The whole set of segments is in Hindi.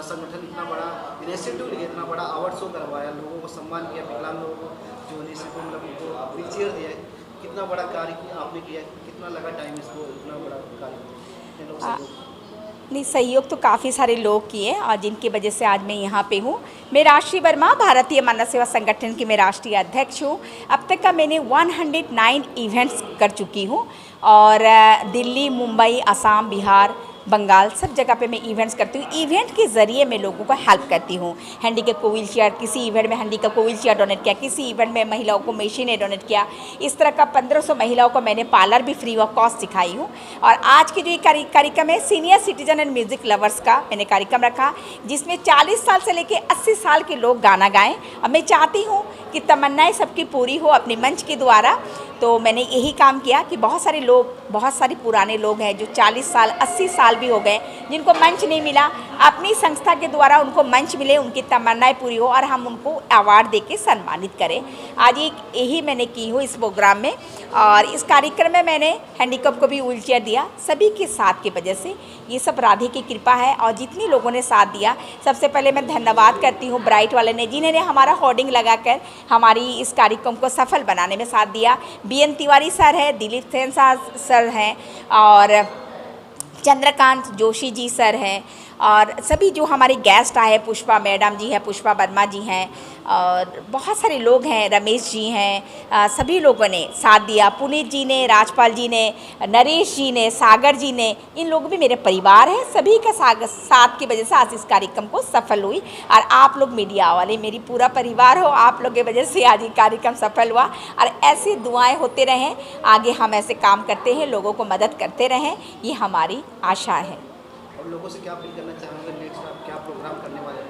संगठन इतना बड़ा इनिशिएटिव लिया, इतना बड़ा अवार्ड शो करवाया, लोगों को सम्मान किया, विकलांग लोगों को जो निश्चित मतलब उनको व्हील चेयर दिया है, कितना बड़ा कार्य आपने किया, कितना लगा टाइम इसको, इतना बड़ा कार्य नहीं, सहयोग तो काफ़ी सारे लोग किए और जिनकी वजह से आज मैं यहाँ पे हूँ। मैं राष्ट्रीय वर्मा भारतीय मानव सेवा संगठन की मैं राष्ट्रीय अध्यक्ष हूँ। अब तक का मैंने 109 इवेंट्स कर चुकी हूँ और दिल्ली, मुंबई, असम, बिहार, बंगाल सब जगह पे मैं इवेंट्स करती हूँ। इवेंट के ज़रिए मैं लोगों को हेल्प करती हूँ। हैंडीकैप को व्हील चेयर, किसी इवेंट में हैंडीकैप को व्हील चेयर डोनेट किया, किसी इवेंट में महिलाओं को मशीनें डोनेट किया। इस तरह का 1500 महिलाओं को मैंने पार्लर भी फ्री ऑफ कॉस्ट सिखाई हूँ। और आज की जो ये कार्यक्रम है senior citizen and music lovers का मैंने कार्यक्रम रखा, जिसमें 40 साल से लेकर 80 साल के लोग गाना गाएँ। अब मैं चाहती हूँ कि तमन्नाएं सबकी पूरी हो अपने मंच के द्वारा। तो मैंने यही काम किया कि बहुत सारे लोग, बहुत सारे पुराने लोग हैं जो 40 साल 80 साल भी हो गए, जिनको मंच नहीं मिला, अपनी संस्था के द्वारा उनको मंच मिले, उनकी तमन्नाएं पूरी हो और हम उनको अवार्ड देके सम्मानित करें। आज यही मैंने की हूँ इस प्रोग्राम में। और इस कार्यक्रम में मैंने हैंडीकैप को भी व्हील चेयर दिया, सभी के साथ की वजह से। ये सब राधे की कृपा है। और जितने लोगों ने साथ दिया, सबसे पहले मैं धन्यवाद करती हूँ ब्राइट वाले ने, जिन्होंने हमारा होर्डिंग लगाकर हमारी इस कार्यक्रम को सफल बनाने में साथ दिया। BN तिवारी सर है, दिलीप सेन सर हैं और चंद्रकांत जोशी जी सर हैं और सभी जो हमारे गेस्ट आए, पुष्पा मैडम जी हैं, पुष्पा वर्मा जी हैं और बहुत सारे लोग हैं, रमेश जी हैं, सभी लोगों ने साथ दिया। पुनीत जी ने, राजपाल जी ने, नरेश जी ने, सागर जी ने, इन लोग भी मेरे परिवार हैं। सभी का साथ की वजह से आज इस कार्यक्रम को सफल हुई। और आप लोग मीडिया वाले मेरी पूरा परिवार हो, आप लोग की वजह से आज ये कार्यक्रम सफल हुआ। और ऐसी दुआएं होते रहें, आगे हम ऐसे काम करते हैं, लोगों को मदद करते रहें, ये हमारी आशा है। और लोगों से क्या अपील करना चाहेंगे, नेक्स्ट आप क्या प्रोग्राम करने वाले हैं?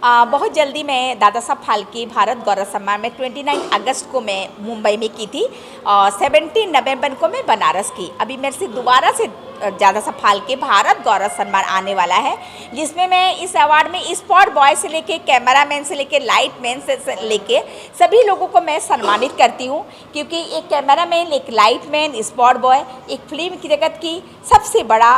बहुत जल्दी मैं दादा साहब फाल्के भारत गौरव सम्मान में 29 अगस्त को मैं मुंबई में की थी और 17 नवंबर को मैं बनारस की। अभी मेरे से दोबारा से दादा साहब फाल्के भारत गौरव सम्मान आने वाला है, जिसमें मैं इस अवार्ड में स्पॉट बॉय से लेके कैमरामैन से लेके लाइट मैन से लेके सभी लोगों को मैं सम्मानित करती हूँ। क्योंकि एक कैमरामैन, एक लाइट मैन, स्पॉट बॉय एक फिल्म की जगत की सबसे बड़ा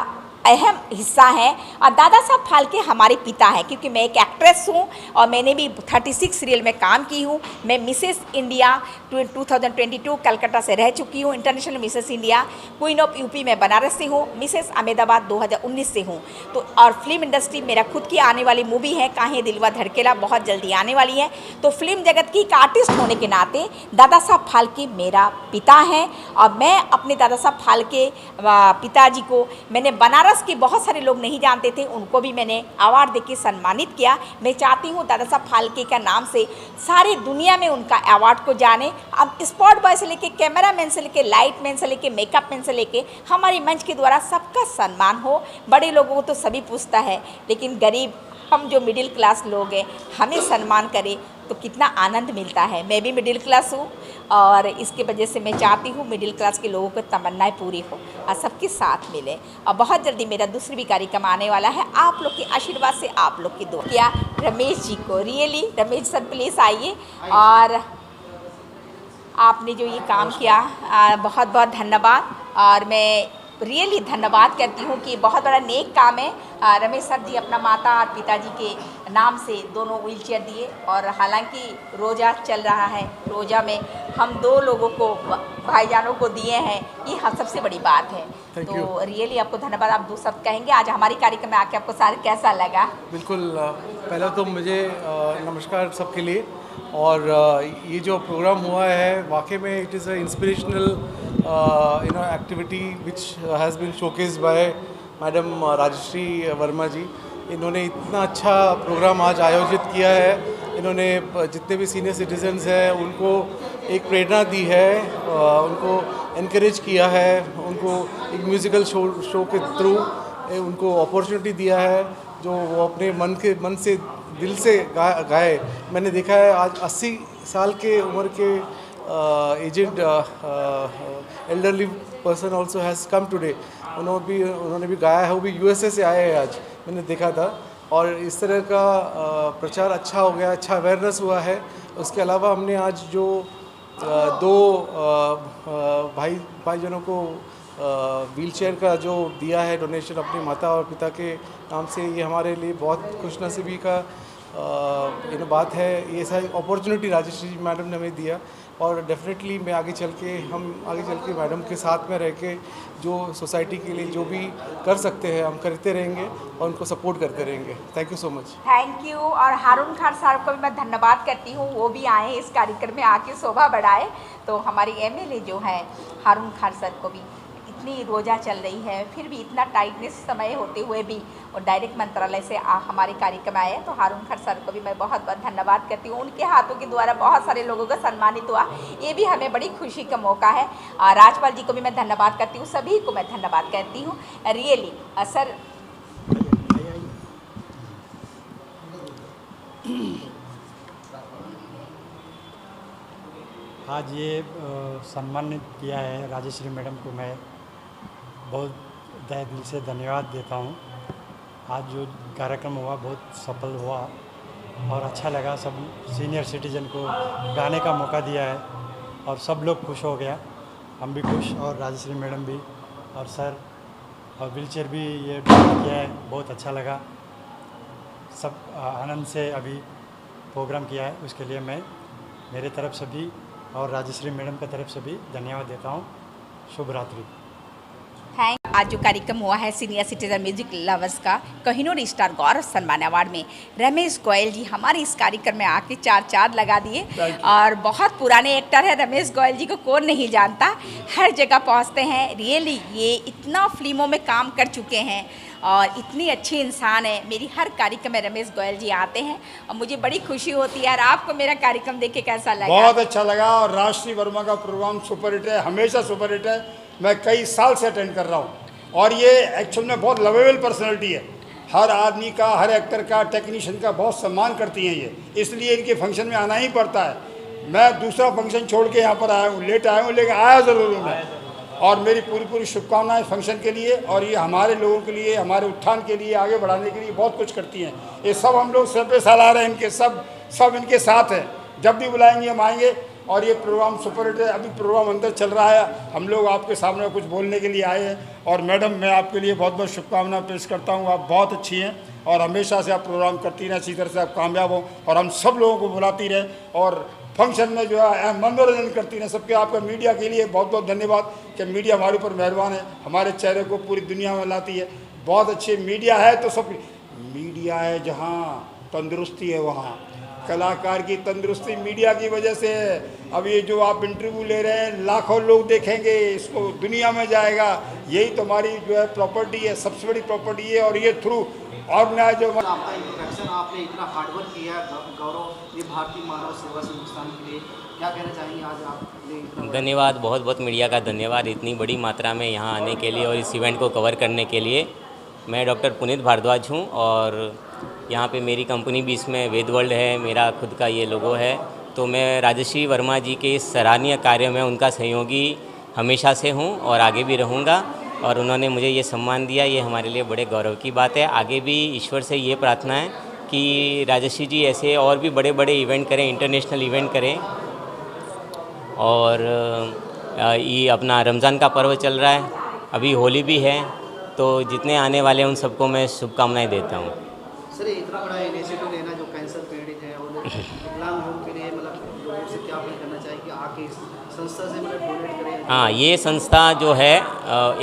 अहम हिस्सा है। और दादा साहब फाल्के हमारे पिता हैं, क्योंकि मैं एक एक्ट्रेस हूँ और मैंने भी 36 सीरियल में काम की हूँ। मैं मिसेस इंडिया 2022 कलकत्ता से रह चुकी हूँ, international Mrs India, queen of UP में बनारस से हूँ, मिसेस अहमदाबाद 2019 से हूँ। तो और फिल्म इंडस्ट्री मेरा खुद की आने वाली मूवी है काहे दिलवा धड़केला, बहुत जल्दी आने वाली है। तो फिल्म जगत की एक आर्टिस्ट होने के नाते दादा साहब फाल्के मेरा पिता हैं और मैं अपने दादा साहब फाल्के पिताजी को मैंने बनारस के बहुत सारे लोग नहीं जानते थे, उनको भी मैंने अवार्ड देके सम्मानित किया। मैं चाहती हूँ दादा साहब फाल्के का नाम से सारी दुनिया में उनका अवार्ड को जाने। अब स्पॉट बॉय से लेके कैमरामैन से लेके लाइट मैन से लेके मेकअप मैन से लेके हमारे मंच के द्वारा सबका सम्मान हो। बड़े लोगों को तो सभी पूछता है, लेकिन गरीब हम जो मिडिल क्लास लोग हैं हमें सम्मान करें तो कितना आनंद मिलता है। मैं भी मिडिल क्लास हूँ और इसके वजह से मैं चाहती हूँ मिडिल क्लास के लोगों को तमन्नाएं पूरी हो और सबके साथ मिले। और बहुत जल्दी मेरा दूसरी भी कार्यक्रम आने वाला है, आप लोग के आशीर्वाद से, आप लोग की दुआ। क्या रमेश जी को रियली, रमेश सर प्लीज़ आइए। और आपने जो ये काम किया बहुत बहुत धन्यवाद। और मैं रियली धन्यवाद करती हूँ कि बहुत बड़ा नेक काम है। रमेश सर जी अपना माता और पिताजी के नाम से दोनों व्हील चेयर दिए और हालांकि रोज़ा चल रहा है, रोज़ा में हम 2 लोगों को, भाईजानों को दिए हैं, ये सबसे बड़ी बात है। तो रियली आपको धन्यवाद। आप 2 शब्द कहेंगे आज हमारी कार्यक्रम में आके आपको सारे कैसा लगा? बिल्कुल, पहला तो मुझे नमस्कार सबके लिए। और ये जो प्रोग्राम हुआ है वाकई में it is a inspirational activity which has been showcased by madam Rajshree Verma ji. इन्होंने इतना अच्छा प्रोग्राम आज आयोजित किया है। इन्होंने जितने भी सीनियर सिटीजन्स हैं उनको एक प्रेरणा दी है, उनको इनकरेज किया है, उनको एक म्यूज़िकल शो के थ्रू उनको अपॉर्चुनिटी दिया है जो वो अपने मन से दिल से गाए। मैंने देखा है आज 80 साल के उम्र के aged elderly person also has come today. उन्होंने भी गाया है, वो भी USA से आए हैं आज, मैंने देखा था। और इस तरह का प्रचार अच्छा हो गया, अच्छा अवेयरनेस हुआ है। उसके अलावा हमने आज जो 2 भाईजनों को व्हीलचेयर का जो दिया है डोनेशन अपनी माता और पिता के नाम से, ये हमारे लिए बहुत खुशनसीबी का बात है। ये सारी अपॉर्चुनिटी राजश्री मैडम ने हमें दिया और डेफिनेटली मैं आगे चल के मैडम के साथ में रह के जो सोसाइटी के लिए जो भी कर सकते हैं हम करते रहेंगे और उनको सपोर्ट करते रहेंगे। Thank you so much. Thank you. और हारून खान साहब को भी मैं धन्यवाद करती हूँ, वो भी आए इस कार्यक्रम में आके शोभा बढ़ाए। तो हमारी एमएलए जो है हारून खान सर को भी, इतनी रोज़ा चल रही है फिर भी इतना टाइटनेस समय होते हुए भी और डायरेक्ट मंत्रालय से हमारे कार्यक्रम आए, तो हारून खान सर को भी मैं बहुत बहुत धन्यवाद करती हूँ। उनके हाथों के द्वारा बहुत सारे लोगों को सम्मानित हुआ, ये भी हमें बड़ी खुशी का मौका है। राजपाल जी को भी मैं धन्यवाद करती हूँ, सभी को मैं धन्यवाद करती हूँ रियली। सर आज ये सम्मानित किया है राजश्री मैडम को, मैं बहुत तहे दिल से धन्यवाद देता हूँ। आज जो कार्यक्रम हुआ बहुत सफल हुआ और अच्छा लगा। सब सीनियर सिटीजन को गाने का मौका दिया है और सब लोग खुश हो गया, हम भी खुश और राजश्री मैडम भी और सर और व्हीलचेयर भी ये डोनेट किया है, बहुत अच्छा लगा। सब आनंद से अभी प्रोग्राम किया है, उसके लिए मैं मेरे तरफ से भी और राजश्री मैडम की तरफ से भी धन्यवाद देता हूँ। शुभ रात्रि। थैंक। आज जो कार्यक्रम हुआ है सीनियर सिटीजन म्यूजिक लवर्स का कोहिनूर स्टार गौरव सम्मान अवार्ड में, रमेश गोयल जी हमारे इस कार्यक्रम में आके चार लगा दिए। और बहुत पुराने एक्टर है रमेश गोयल जी को, कौन नहीं जानता, हर जगह पहुंचते हैं। रियली ये इतना फिल्मों में काम कर चुके हैं और इतनी अच्छी इंसान है। मेरी हर कार्यक्रम में रमेश गोयल जी आते हैं और मुझे बड़ी खुशी होती है। और आपको मेरा कार्यक्रम देख के कैसा लगा? बहुत अच्छा लगा। और राजश्री वर्मा का प्रोग्राम सुपरहिट है, हमेशा सुपरहिट है। मैं कई साल से अटेंड कर रहा हूँ और ये एक्चुअल में बहुत लवेबल पर्सनैलिटी है। हर आदमी का, हर एक्टर का, टेक्नीशियन का बहुत सम्मान करती हैं ये, इसलिए इनके फंक्शन में आना ही पड़ता है। मैं दूसरा फंक्शन छोड़ के यहाँ पर आया हूँ, लेट आया हूँ, लेकिन आया ज़रूर हूँ मैं। और मेरी पूरी शुभकामनाएं फंक्शन के लिए, और ये हमारे लोगों के लिए, हमारे उत्थान के लिए, आगे बढ़ाने के लिए बहुत कुछ करती हैं। ये सब हम लोग सर पे सालार हैं इनके, सब इनके साथ हैं। जब भी बुलाएंगे हम आएंगे। और ये प्रोग्राम सुपरहिट है। अभी प्रोग्राम अंदर चल रहा है, हम लोग आपके सामने कुछ बोलने के लिए आए हैं। और मैडम, मैं आपके लिए बहुत बहुत शुभकामनाएं पेश करता हूँ। आप बहुत अच्छी हैं और हमेशा से आप प्रोग्राम करती रहें, इसी तरह से आप कामयाब हो और हम सब लोगों को बुलाती रहें और फंक्शन में जो है मनोरंजन करती रहें सबके। आपका मीडिया के लिए बहुत बहुत धन्यवाद कि मीडिया हमारे ऊपर मेहरबान है, हमारे चेहरे को पूरी दुनिया में लाती है। बहुत अच्छी मीडिया है, तो सब मीडिया है जहाँ तंदुरुस्ती है वहाँ। कलाकार की तंदुरुस्ती मीडिया की वजह से है। अब ये जो आप इंटरव्यू ले रहे हैं, लाखों लोग देखेंगे, इसको दुनिया में जाएगा। यही तो हमारी जो है प्रॉपर्टी है, सबसे बड़ी प्रॉपर्टी है। और ये थ्रू ऑर्गेनाइज जो आपका इंट्रोडक्शन, आपने इतना हार्डवर्क किया है गौरव, ये भारतीय मानव सेवा संस्थान के लिए क्या कहना चाहेंगे? आज आपने धन्यवाद, बहुत बहुत मीडिया का धन्यवाद इतनी बड़ी मात्रा में यहाँ आने के लिए और इस इवेंट को कवर करने के लिए। मैं डॉक्टर पुनीत भारद्वाज हूँ और यहाँ पे मेरी कंपनी भी इसमें वेद वर्ल्ड है, मेरा खुद का ये लोगो है। तो मैं राजश्री वर्मा जी के इस सराहनीय कार्य में उनका सहयोगी हमेशा से हूँ और आगे भी रहूँगा। और उन्होंने मुझे ये सम्मान दिया, ये हमारे लिए बड़े गौरव की बात है। आगे भी ईश्वर से ये प्रार्थना है कि राजश्री जी ऐसे और भी बड़े बड़े इवेंट करें, इंटरनेशनल इवेंट करें। और ये अपना रमज़ान का पर्व चल रहा है, अभी होली भी है, तो जितने आने वाले हैं उन सबको मैं शुभकामनाएं देता हूँ। सर, इतना बड़ा इनिशिएटिव लेना जो कैंसर पीड़ित है और विकलांग लोगों के लिए, मतलब लोगों से क्या अपील करना चाहिए कि आके इस संस्था से मतलब डोनेट करें? हाँ, ये संस्था जो है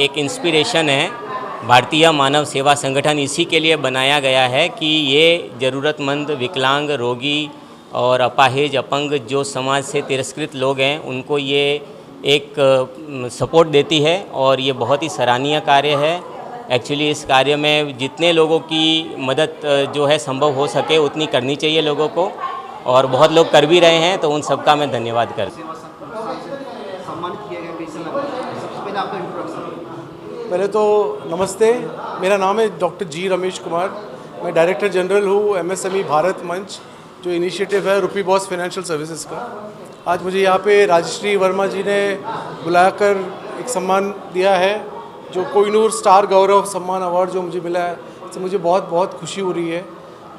एक इंस्पिरेशन है, भारतीय मानव सेवा संगठन इसी के लिए बनाया गया है कि ये ज़रूरतमंद विकलांग, रोगी और अपाहिज, अपंग जो समाज से तिरस्कृत लोग हैं उनको ये एक सपोर्ट देती है। और ये बहुत ही सराहनीय कार्य है। एक्चुअली इस कार्य में जितने लोगों की मदद जो है संभव हो सके उतनी करनी चाहिए लोगों को, और बहुत लोग कर भी रहे हैं, तो उन सबका मैं धन्यवाद करता हूँ। सम्मानित किया गया, कैसा लगा? सबसे पहले आपका इंट्रोडक्शन। पहले तो नमस्ते, मेरा नाम है डॉक्टर जी रमेश कुमार। मैं डायरेक्टर जनरल हूँ MSME भारत मंच, जो इनिशिएटिव है रुपी बॉस फाइनेंशियल सर्विसेज का। आज मुझे यहाँ पे राजश्री वर्मा जी ने बुलाकर एक सम्मान दिया है, जो कोहिनूर स्टार गौरव सम्मान अवार्ड जो मुझे मिला है, इससे मुझे बहुत बहुत खुशी हो रही है।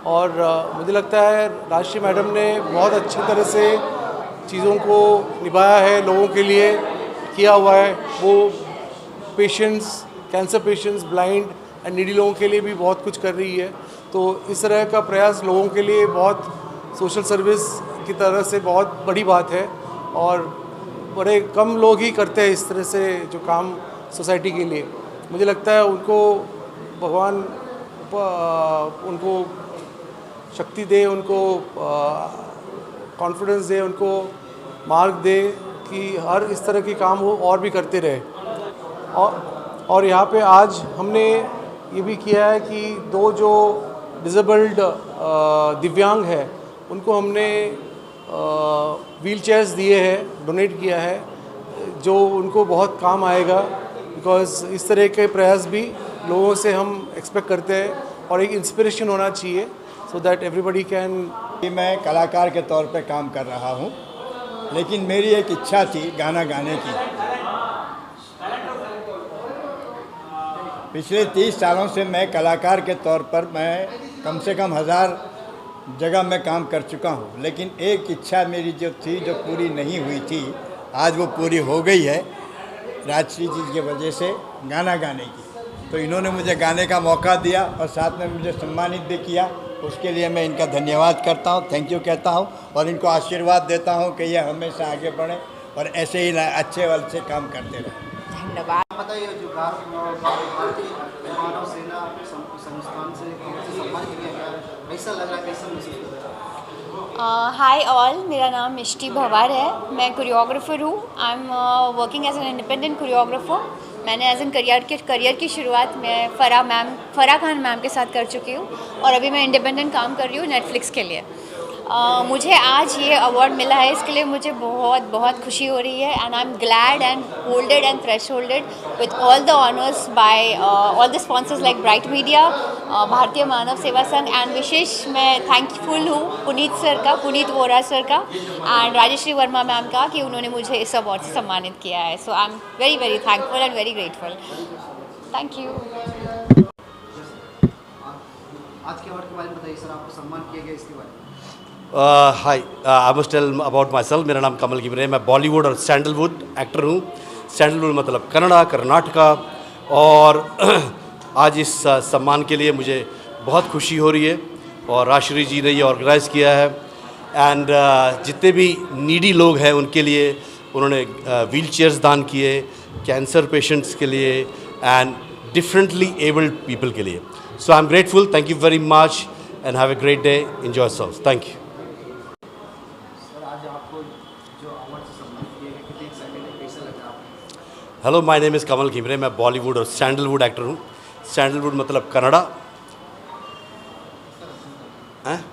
और मुझे लगता है राजश्री मैडम ने बहुत अच्छी तरह से चीज़ों को निभाया है, लोगों के लिए किया हुआ है। वो patients, cancer patients, blind and needy लोगों के लिए भी बहुत कुछ कर रही है। तो इस तरह का प्रयास लोगों के लिए बहुत सोशल सर्विस की तरह से बहुत बड़ी बात है और बड़े कम लोग ही करते हैं इस तरह से जो काम सोसाइटी के लिए। मुझे लगता है उनको भगवान उनको शक्ति दे, उनको कॉन्फिडेंस दे, उनको मार्ग दे कि हर इस तरह के काम हो और भी करते रहे। और यहाँ पे आज हमने ये भी किया है कि 2 जो डिसेबल्ड दिव्यांग है उनको हमने व्हील चेयर्स दिए हैं, डोनेट किया है, जो उनको बहुत काम आएगा। बिकॉज़ इस तरह के प्रयास भी लोगों से हम एक्सपेक्ट करते हैं और एक इंस्पिरेशन होना चाहिए सो दैट एवरीबॉडी कैन। मैं कलाकार के तौर पे काम कर रहा हूँ, लेकिन मेरी एक इच्छा थी गाना गाने की। पिछले 30 सालों से मैं कलाकार के तौर पर मैं कम से कम 1000 जगह मैं काम कर चुका हूँ, लेकिन एक इच्छा मेरी जो थी, जो पूरी नहीं हुई थी, आज वो पूरी हो गई है राजश्री जी की वजह से, गाना गाने की। तो इन्होंने मुझे गाने का मौका दिया और साथ में मुझे सम्मानित भी किया। उसके लिए मैं इनका धन्यवाद करता हूँ, थैंक यू कहता हूँ और इनको आशीर्वाद देता हूँ कि ये हमेशा आगे बढ़ें और ऐसे ही अच्छे काम करते रहें। धन्यवाद। बताइए, जो भारतीय मानव सेना संस्थान से सम्मान किया गया, कैसा लग रहा है, कैसा महसूस कर रहा है? हाय ऑल, मेरा नाम मिष्टी भवार है। मैं कोरियोग्राफर हूँ। I am working as an independent choreographer. मैंने एज एन करियर की शुरुआत मैं फराह खान मैम के साथ कर चुकी हूँ और अभी मैं इंडिपेंडेंट काम कर रही हूँ नेटफ्लिक्स के लिए। मुझे आज ये अवार्ड मिला है, इसके लिए मुझे बहुत खुशी हो रही है and I am glad and holded and thresholded with all the honours by all the sponsors like Bright Media, Bharatiya Manav Seva Sangh and विशेष मैं थैंकफुल हूँ पुनीत वोरा सर का एंड राजश्री वर्मा मैम का कि उन्होंने मुझे इस अवार्ड से सम्मानित किया है। So I am very thankful and very grateful. Thank you. आज के अवार्ड के बारे में बताइए सर, आपको सम्मान किया गया इसके बारे में। Hi, I must tell about myself. मेरा नाम कमल घिमरे, मैं बॉलीवुड और सैंडलवुड एक्टर हूँ। सैंडलवुड मतलब कन्नड़ा, कर्नाटका। और आज इस सम्मान के लिए मुझे बहुत खुशी हो रही है और राजश्री जी ने ये ऑर्गेनाइज़ किया है एंड जितने भी नीडी लोग हैं उनके लिए उन्होंने व्हील चेयर्स दान किए, कैंसर पेशेंट्स के लिए एंड डिफरेंटली एबल्ड पीपल के लिए। So I am grateful, thank you very much and have a great day, enjoy yourself, thank you. Hello, my name is Kamal Ghimire, मैं बॉलीवुड और सैंडलवुड एक्टर हूँ। सैंडलवुड मतलब कन्नड़ा। हैं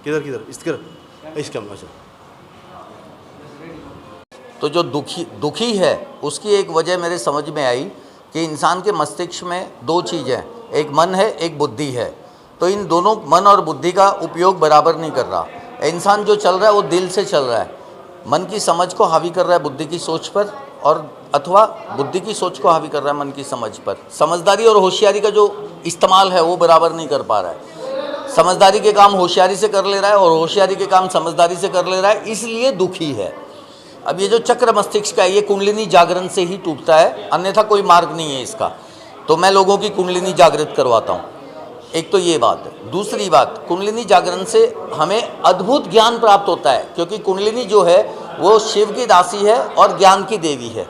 किधर इसका अच्छा। तो जो दुखी है उसकी एक वजह मेरे समझ में आई कि इंसान के मस्तिष्क में 2 चीज़ें हैं, एक मन है, एक बुद्धि है। तो इन दोनों मन और बुद्धि का उपयोग बराबर नहीं कर रहा। इंसान जो चल रहा है वो दिल से चल रहा है, मन की समझ को हावी कर रहा है बुद्धि की सोच पर, और अथवा बुद्धि की सोच को हावी कर रहा है मन की समझ पर। समझदारी और होशियारी का जो इस्तेमाल है वो बराबर नहीं कर पा रहा है। समझदारी के काम होशियारी से कर ले रहा है और होशियारी के काम समझदारी से कर ले रहा है, इसलिए दुखी है। अब ये जो चक्र मस्तिष्क का है ये कुंडलिनी जागरण से ही टूटता है, अन्यथा कोई मार्ग नहीं है इसका। तो मैं लोगों की कुंडलिनी जागृत करवाता हूँ। एक तो ये बात है। दूसरी बात, कुंडलिनी जागरण से हमें अद्भुत ज्ञान प्राप्त होता है, क्योंकि कुंडलिनी जो है वो शिव की दासी है और ज्ञान की देवी है।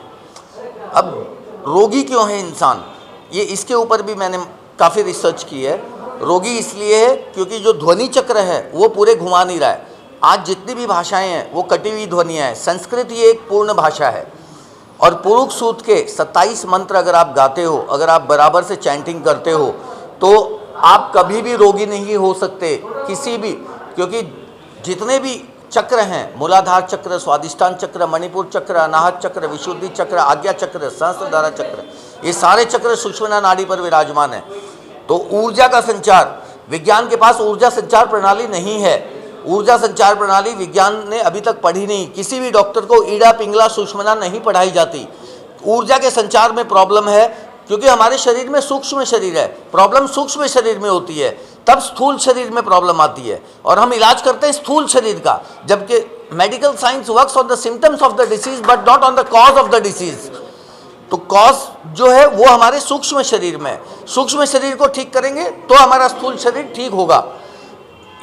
अब रोगी क्यों है इंसान, ये इसके ऊपर भी मैंने काफ़ी रिसर्च की है। रोगी इसलिए है क्योंकि जो ध्वनि चक्र है वो पूरे घुमा नहीं रहा है। आज जितनी भी भाषाएं हैं वो कटी हुई ध्वनियाँ हैं। संस्कृत ये एक पूर्ण भाषा है और पुरुष सूत के 27 मंत्र अगर आप गाते हो, अगर आप बराबर से चैंटिंग करते हो, तो आप कभी भी रोगी नहीं हो सकते किसी भी, क्योंकि जितने भी चक्र हैं, मूलाधार चक्र, स्वादिष्ठान चक्र, मणिपुर चक्र, अनाहत चक्र, विशुद्धि चक्र, आज्ञा चक्र, सहस्त्रधारा चक्र, ये सारे चक्र सुषुम्ना नाड़ी पर विराजमान है। तो ऊर्जा का संचार, विज्ञान के पास ऊर्जा संचार प्रणाली नहीं है। ऊर्जा संचार प्रणाली विज्ञान ने अभी तक पढ़ी नहीं। किसी भी डॉक्टर को ईड़ा पिंगला सुषुम्ना नहीं पढ़ाई जाती। ऊर्जा के संचार में प्रॉब्लम है क्योंकि हमारे शरीर में सूक्ष्म शरीर है। प्रॉब्लम सूक्ष्म शरीर में होती है, तब स्थूल शरीर में प्रॉब्लम आती है और हम इलाज करते हैं स्थूल शरीर का, जबकि medical science works on the symptoms of the disease but not on the cause of the disease. तो कॉज जो है वो हमारे सूक्ष्म शरीर में, सूक्ष्म शरीर को ठीक करेंगे तो हमारा स्थूल शरीर ठीक होगा।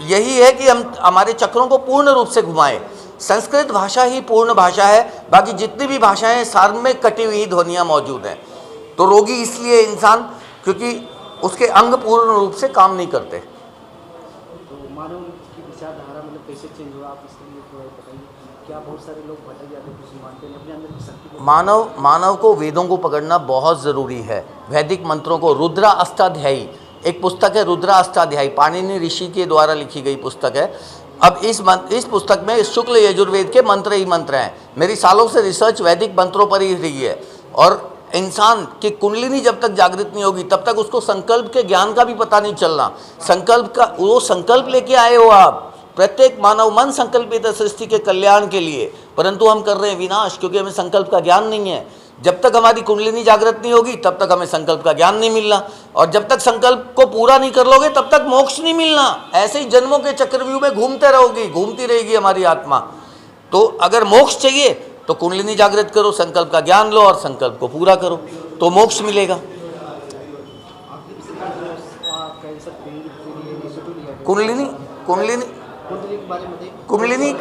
यही है कि हम हमारे चक्रों को पूर्ण रूप से घुमाएं। संस्कृत भाषा ही पूर्ण भाषा है, बाकी जितनी भी भाषाएं हैं सार में कटी हुई ध्वनियाँ मौजूद हैं। तो रोगी इसलिए इंसान क्योंकि उसके अंग पूर्ण रूप से काम नहीं करते। तो मानव की विचारधारा मतलब कैसे चेंज हुआ, आप इसके लिए थोड़ा बताइए। क्या बहुत सारे लोग भटक जाते हैं, कुछ मानते हैं अपने अंदर की शक्ति को। मानव को वेदों को पकड़ना बहुत ज़रूरी है। वैदिक मंत्रों को, रुद्रा अष्टाध्यायी एक पुस्तक है, रुद्रा अष्टाध्यायी पाणिनि ऋषि के द्वारा लिखी गई पुस्तक है। अब इस पुस्तक में शुक्ल यजुर्वेद के मंत्र ही मंत्र हैं। मेरी सालों से रिसर्च वैदिक मंत्रों पर ही रही है। और इंसान की कुंडलिनी जब तक जागृत नहीं होगी तब तक उसको संकल्प के ज्ञान का भी पता नहीं चलना। संकल्प का वो संकल्प लेके आए हो आप, प्रत्येक मानव मन संकल्पित है सृष्टि के कल्याण के लिए, परंतु हम कर रहे हैं विनाश, क्योंकि हमें संकल्प का ज्ञान नहीं है। जब तक हमारी कुंडलिनी जागृत नहीं होगी तब तक हमें संकल्प का ज्ञान नहीं मिलना, और जब तक संकल्प को पूरा नहीं कर लोगे तब तक मोक्ष नहीं मिलना। ऐसे ही जन्मों के चक्रव्यूह में घूमते रहोगी, घूमती रहेगी हमारी आत्मा। तो अगर मोक्ष चाहिए तो कुंडलिनी जागृत करो, संकल्प का ज्ञान लो और संकल्प को पूरा करो, तो मोक्ष मिलेगा। कुंडलिनी कुंडलिनी कुंडलिनी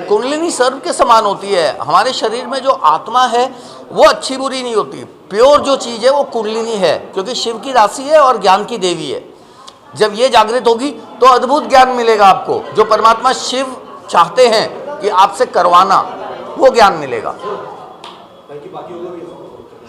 कुंडलिनी सर्व के समान होती है। हमारे शरीर में जो आत्मा है वो अच्छी बुरी नहीं होती, प्योर जो चीज़ है वो कुंडलिनी है, क्योंकि शिव की राशि है और ज्ञान की देवी है। जब ये जागृत होगी तो अद्भुत ज्ञान मिलेगा आपको, जो परमात्मा शिव चाहते हैं कि आपसे करवाना, वो ज्ञान मिलेगा।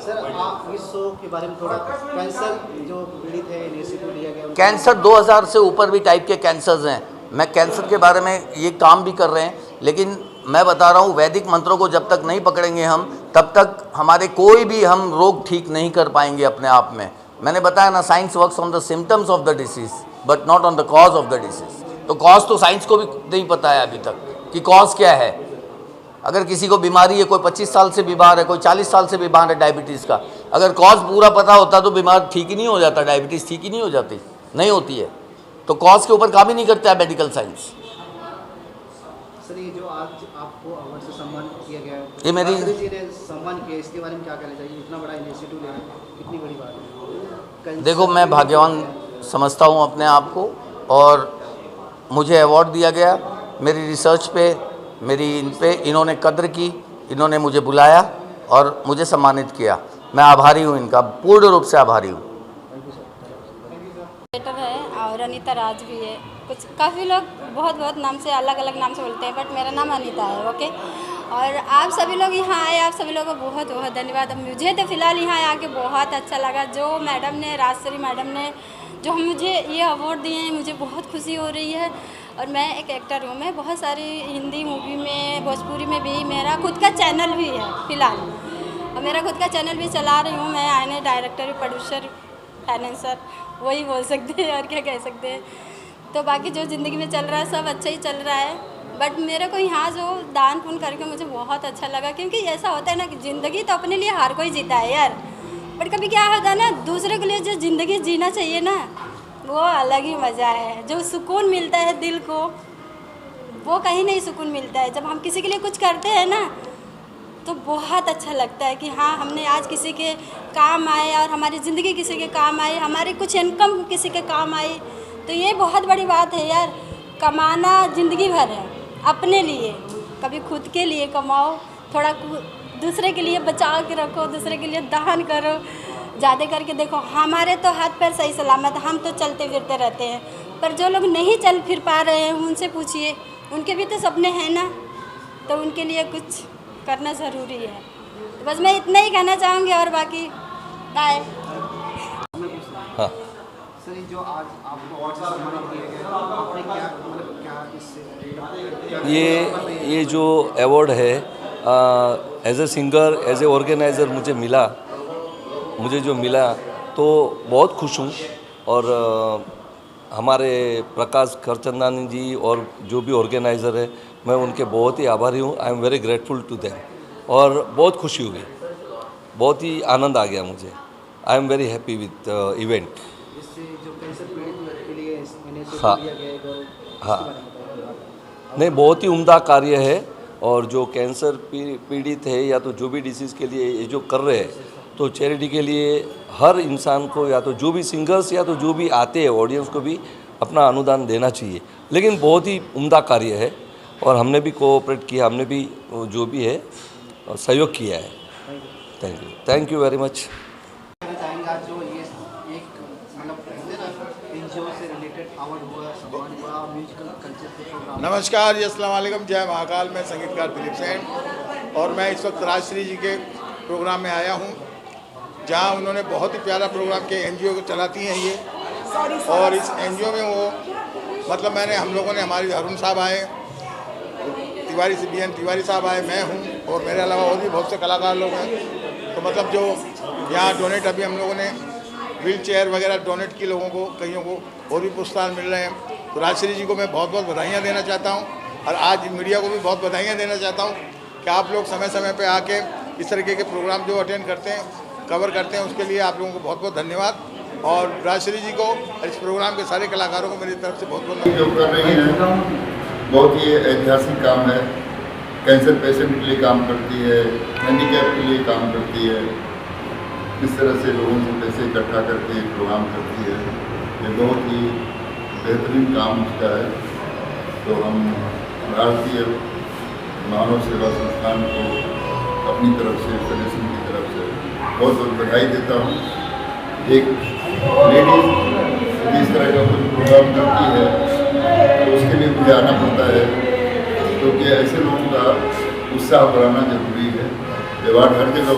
सर आप इस शो के बारे में थोड़ा, कैंसर जो पीड़ित है इनिशिएटिव लिया गया, कैंसर 2000 से ऊपर भी टाइप के कैंसर्स हैं। मैं कैंसर के बारे में ये काम भी कर रहे हैं, लेकिन मैं बता रहा हूँ वैदिक मंत्रों को जब तक नहीं पकड़ेंगे हम, तब तक हमारे कोई भी हम रोग ठीक नहीं कर पाएंगे अपने आप में। मैंने बताया ना, science works on the symptoms of the disease but not on the cause of the disease. तो कॉज तो साइंस को भी नहीं पता है अभी तक कि कॉज क्या है। अगर किसी को बीमारी है, कोई 25 साल से बीमार है, कोई 40 साल से बीमार है डायबिटीज़ का, अगर कॉज पूरा पता होता तो बीमार ठीक ही नहीं हो जाता, डायबिटीज़ ठीक ही नहीं हो जाती, नहीं होती है। तो कॉज के ऊपर काम ही नहीं करता है मेडिकल साइंस। सर ये जो आज आपको अवार्ड से सम्मान किया गया है, ये मेरी जी ने सम्मान किया, इसके बारे में क्या कहना चाहिए? इतना बड़ा इनिशिएटिव लेना कितनी बड़ी बात है। देखो, मैं भाग्यवान समझता हूँ अपने आप को, और मुझे अवार्ड दिया गया। मेरी रिसर्च पे, मेरी इन पे इन्होंने कद्र की, इन्होंने मुझे बुलाया और मुझे सम्मानित किया। मैं आभारी हूँ, इनका पूर्ण रूप से आभारी हूँ। है और अनीता राज भी है। कुछ काफ़ी लोग बहुत बहुत नाम से, अलग अलग नाम से बोलते हैं, बट मेरा नाम अनीता है। ओके, और आप सभी लोग यहाँ आए, आप सभी लोगों को बहुत बहुत धन्यवाद। मुझे तो फ़िलहाल यहाँ आके बहुत अच्छा लगा। जो मैडम ने, राजश्री मैडम ने जो मुझे ये अवार्ड दिए हैं, मुझे बहुत खुशी हो रही है। और मैं एक एक्टर हूँ, मैं बहुत सारी हिंदी मूवी में, भोजपुरी में भी, मेरा खुद का चैनल भी है फ़िलहाल, और मेरा खुद का चैनल भी चला रही हूँ मैं। आने डायरेक्टर, प्रोड्यूसर, फाइनेंसर, वही बोल सकते हैं और क्या कह सकते हैं। तो बाकी जो ज़िंदगी में चल रहा है सब अच्छा ही चल रहा है, बट मेरे को यहाँ जो दान पुण्य करके मुझे बहुत अच्छा लगा, क्योंकि ऐसा होता है ना कि ज़िंदगी तो अपने लिए हर कोई जीता है यार, बट कभी क्या होता है ना, दूसरे के लिए जो ज़िंदगी जीना चाहिए ना, वो अलग ही मज़ा है। जो सुकून मिलता है दिल को, वो कहीं नहीं सुकून मिलता है। जब हम किसी के लिए कुछ करते हैं ना, तो बहुत अच्छा लगता है कि हाँ, हमने आज किसी के काम आए और हमारी ज़िंदगी किसी के काम आई, हमारी कुछ इनकम किसी के काम आई। तो ये बहुत बड़ी बात है यार। कमाना ज़िंदगी भर है, अपने लिए, कभी खुद के लिए कमाओ, थोड़ा दूसरे के लिए बचा के रखो, दूसरे के लिए दान करो। ज़्यादा करके देखो, हमारे तो हाथ पैर सही सलामत, हम तो चलते फिरते रहते हैं, पर जो लोग नहीं चल फिर पा रहे हैं उनसे पूछिए, उनके भी तो सपने हैं ना, तो उनके लिए कुछ करना ज़रूरी है। तो बस मैं इतना ही कहना चाहूँगी, और बाकी बाय। हाँ सर, जो आज आपको अवार्ड से सम्मानित किया गया, आपने क्या मतलब क्या इससे ये जो अवार्ड है as a singer, as a organiser मुझे जो मिला तो बहुत खुश हूँ। और हमारे प्रकाश खरचंदानी जी और जो भी ऑर्गेनाइज़र है, मैं उनके बहुत ही आभारी हूँ। I am very grateful to them, और बहुत खुशी हुई, बहुत ही आनंद आ गया मुझे। आई am very happy with event. इससे जो कैंसर पीड़ित के लिए हाँ लिया गया है, हाँ नहीं, बहुत ही उम्दा कार्य है। और जो कैंसर पीड़ित है या तो जो भी डिसीज़ के लिए ये जो कर रहे हैं, तो चैरिटी के लिए हर इंसान को या तो जो भी सिंगर्स या तो जो भी आते हैं ऑडियंस को भी अपना अनुदान देना चाहिए। लेकिन बहुत ही उम्दा कार्य है और हमने भी कोऑपरेट किया, हमने भी जो भी है सहयोग किया है। Thank you very much. आज जो ये एक मतलब एनजीओ से रिलेटेड अवार्ड हुआ, सम्मान हुआ, म्यूजिकल कल्चर के प्रोग्राम। नमस्कार जी, अस्सलाम वालेकुम, जय महाकाल। मैं संगीतकार दिलीप सेन और मैं इस वक्त राजश्री जी के प्रोग्राम में आया हूँ, जहाँ उन्होंने बहुत ही प्यारा प्रोग्राम के एनजीओ को चलाती हैं ये। और इस एनजीओ में वो मतलब हम लोगों ने हमारे अरुण साहब आए, तिवारी से BN तिवारी साहब आए, मैं हूँ और मेरे अलावा और भी बहुत से कलाकार लोग हैं। तो मतलब जो यहाँ डोनेट अभी हम लोगों ने व्हील चेयर वगैरह डोनेट की लोगों को, कईयों को और भी पुरस्कार मिल रहे हैं। तो राजश्री जी को मैं बहुत बहुत बधाइयाँ देना चाहता हूँ और आज मीडिया को भी बहुत बधाइयाँ देना चाहता हूँ कि आप लोग समय समय पे आके इस तरीके के प्रोग्राम जो अटेंड करते हैं, कवर करते हैं, उसके लिए आप लोगों को बहुत बहुत धन्यवाद। और राजश्री जी को और इस प्रोग्राम के सारे कलाकारों को मेरी तरफ से बहुत बहुत जो कर रही हैं बहुत ही ऐतिहासिक काम है। कैंसर पेशेंट के लिए काम करती है, हैंडीकैप के लिए काम करती है, किस तरह से लोगों से पैसे इकट्ठा करके प्रोग्राम करती है, ये बहुत ही बेहतरीन काम उसका है। तो हम भारतीय मानव सेवा संस्थान को अपनी तरफ से, फेडरेशन की तरफ से बहुत बहुत बधाई देता हूँ। एक लेडीज जिस तरह का कुछ प्रोग्राम करती है तो उसके लिए मुझे आना पड़ता है, क्योंकि ऐसे लोगों का उत्साह बढ़ाना जरूरी है। रिवार्ड हर जगह